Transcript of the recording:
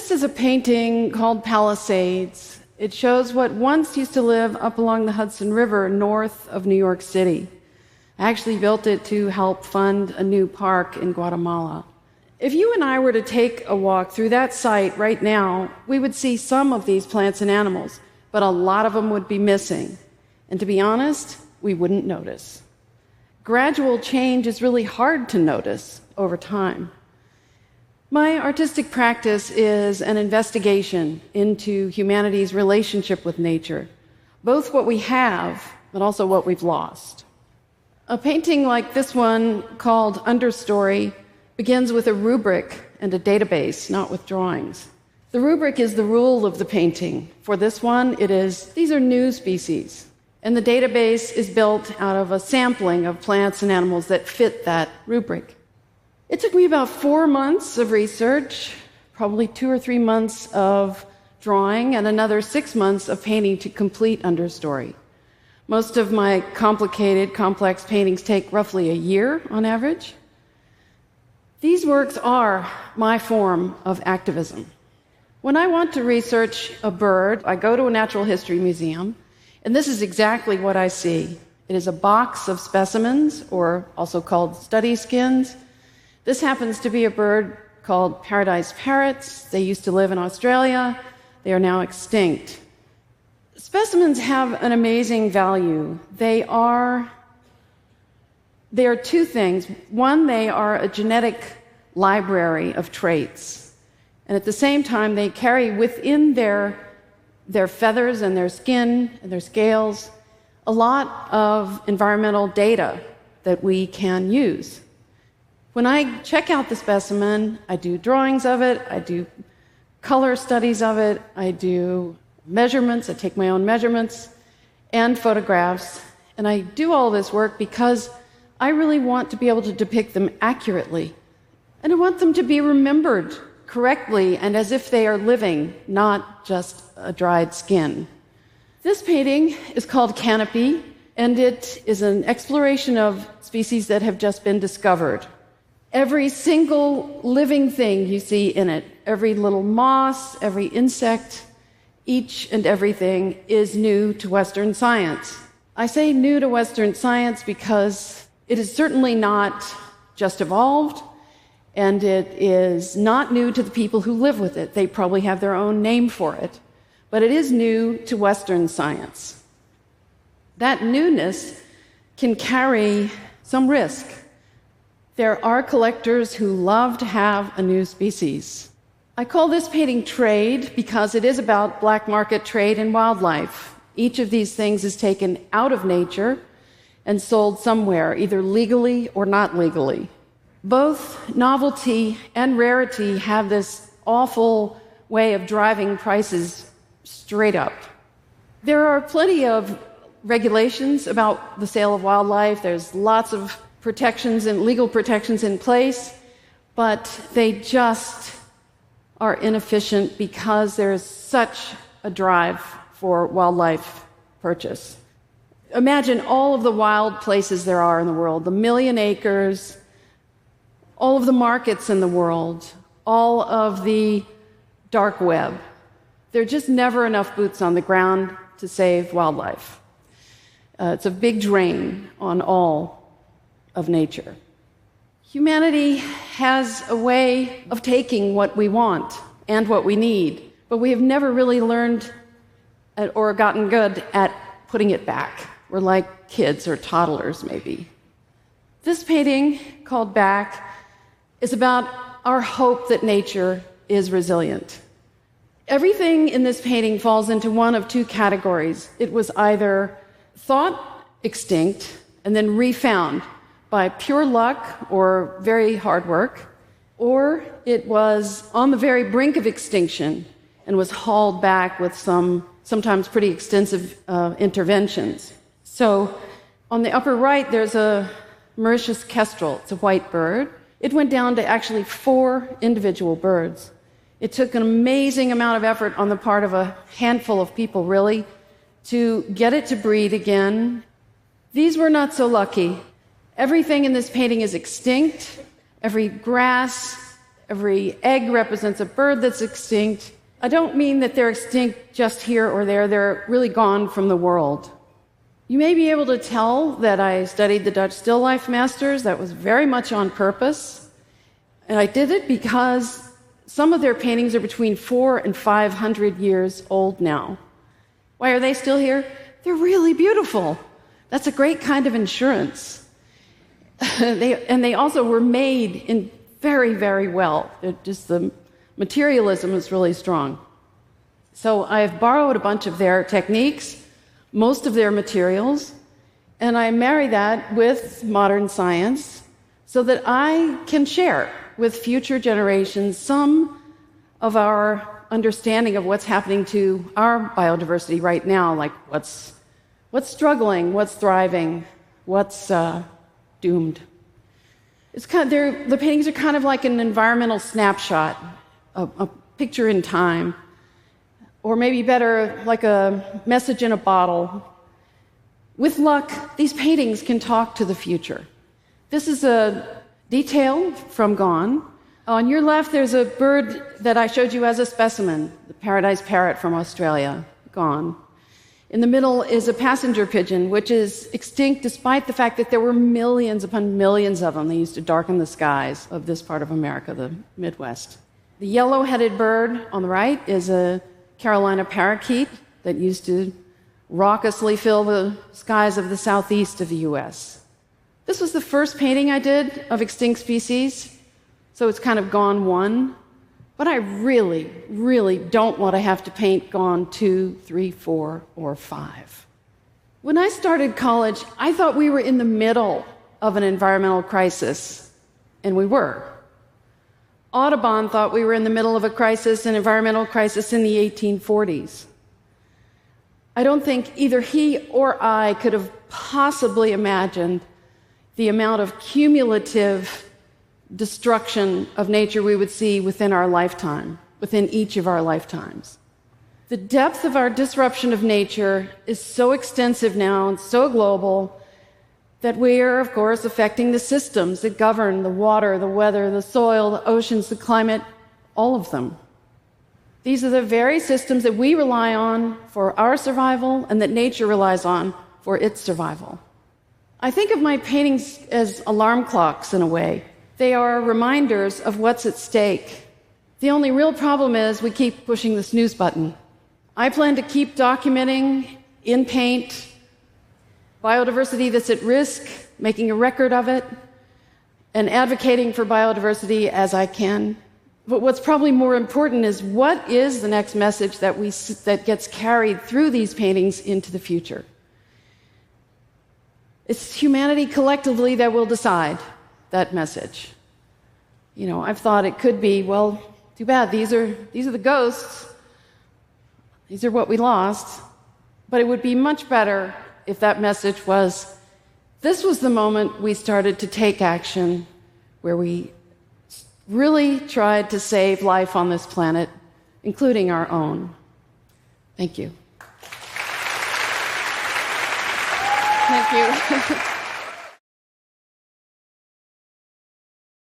This is a painting called Palisades. It shows what once used to live up along the Hudson River north of New York City. I actually built it to help fund a new park in Guatemala. If you and I were to take a walk through that site right now, we would see some of these plants and animals, but a lot of them would be missing. And to be honest, we wouldn't notice. Gradual change is really hard to notice over time. My artistic practice is an investigation into humanity's relationship with nature, both what we have, but also what we've lost. A painting like this one, called Understory, begins with a rubric and a database, not with drawings. The rubric is the rule of the painting. For this one, it is, these are new species. And the database is built out of a sampling of plants and animals that fit that rubric. It took me about 4 months of research, probably 2 or 3 months of drawing, and another 6 months of painting to complete Understory. Most of my complicated, complex paintings take roughly a year on average. These works are my form of activism. When I want to research a bird, I go to a natural history museum, and this is exactly what I see. It is a box of specimens, or also called study skins. This happens to be a bird called paradise parrots. They used to live in Australia. They are now extinct. Specimens have an amazing value. They are two things. One, they are a genetic library of traits. And at the same time, they carry within their feathers and their skin and their scales a lot of environmental data that we can use. When I check out the specimen, I do drawings of it, I do color studies of it, I do measurements, I take my own measurements, and photographs. And I do all this work because I really want to be able to depict them accurately. And I want them to be remembered correctly and as if they are living, not just a dried skin. This painting is called Canopy, and it is an exploration of species that have just been discovered. Every single living thing you see in it, every little moss, every insect, each and everything is new to Western science. I say new to Western science because it is certainly not just evolved, and it is not new to the people who live with it. They probably have their own name for it, but it is new to Western science. That newness can carry some risk. There are collectors who love to have a new species. I call this painting Trade because it is about black market trade in wildlife. Each of these things is taken out of nature and sold somewhere, either legally or not legally. Both novelty and rarity have this awful way of driving prices straight up. There are plenty of regulations about the sale of wildlife. There's lots of protections and legal protections in place, but they just are inefficient because there is such a drive for wildlife purchase. Imagine all of the wild places there are in the world, the 1 million acres, all of the markets in the world, all of the dark web. There are just never enough boots on the ground to save wildlife. It's a big drain on all of nature. Humanity has a way of taking what we want and what we need, but we have never really learned or gotten good at putting it back. We're like kids or toddlers, maybe. This painting, called Back, is about our hope that nature is resilient. Everything in this painting falls into one of two categories. It was either thought extinct and then refound by pure luck or very hard work, or it was on the very brink of extinction and was hauled back with some sometimes pretty extensive interventions. So on the upper right, there's a Mauritius kestrel. It's a white bird. It went down to actually 4 individual birds. It took an amazing amount of effort on the part of a handful of people, really, to get it to breed again. These were not so lucky. Everything in this painting is extinct. Every grass, Every egg represents a bird that's extinct. I don't mean that they're extinct just here or there. They're really gone from the world. You may be able to tell that I studied the Dutch still life masters. That was very much on purpose. And I did it because some of their paintings are between 400 and 500 years old now. Why are they still here? They're really beautiful. That's a great kind of insurance. They also were made in very, very well. Just the materialism is really strong. So I've borrowed a bunch of their techniques, most of their materials, and I marry that with modern science so that I can share with future generations some of our understanding of what's happening to our biodiversity right now, like what's struggling, what's thriving, what's doomed. The paintings are kind of like an environmental snapshot, a picture in time, or maybe better, like a message in a bottle. With luck, these paintings can talk to the future. This is a detail from Gone. On your left, there's a bird that I showed you as a specimen, the paradise parrot from Australia, Gone. In the middle is a passenger pigeon, which is extinct despite the fact that there were millions upon millions of them. They used to darken the skies of this part of America, the Midwest. The yellow-headed bird on the right is a Carolina parakeet that used to raucously fill the skies of the southeast of the U.S. This was the first painting I did of extinct species, so it's kind of Gone 1. But I really, really don't want to have to paint Gone 2, 3, 4, or 5. When I started college, I thought we were in the middle of an environmental crisis, and we were. Audubon thought we were in the middle of a crisis, an environmental crisis in the 1840s. I don't think either he or I could have possibly imagined the amount of cumulative destruction of nature we would see within our lifetime, within each of our lifetimes. The depth of our disruption of nature is so extensive now and so global that we are, of course, affecting the systems that govern the water, the weather, the soil, the oceans, the climate, all of them. These are the very systems that we rely on for our survival and that nature relies on for its survival. I think of my paintings as alarm clocks in a way. They are reminders of what's at stake. The only real problem is we keep pushing the snooze button. I plan to keep documenting in paint biodiversity that's at risk, making a record of it, and advocating for biodiversity as I can. But what's probably more important is what is the next message that gets carried through these paintings into the future. It's humanity collectively that will decide that message. You know, I've thought it could be, well, too bad, these are the ghosts. These are what we lost. But it would be much better if that message was, this was the moment we started to take action, where we really tried to save life on this planet, including our own. Thank you. Thank you.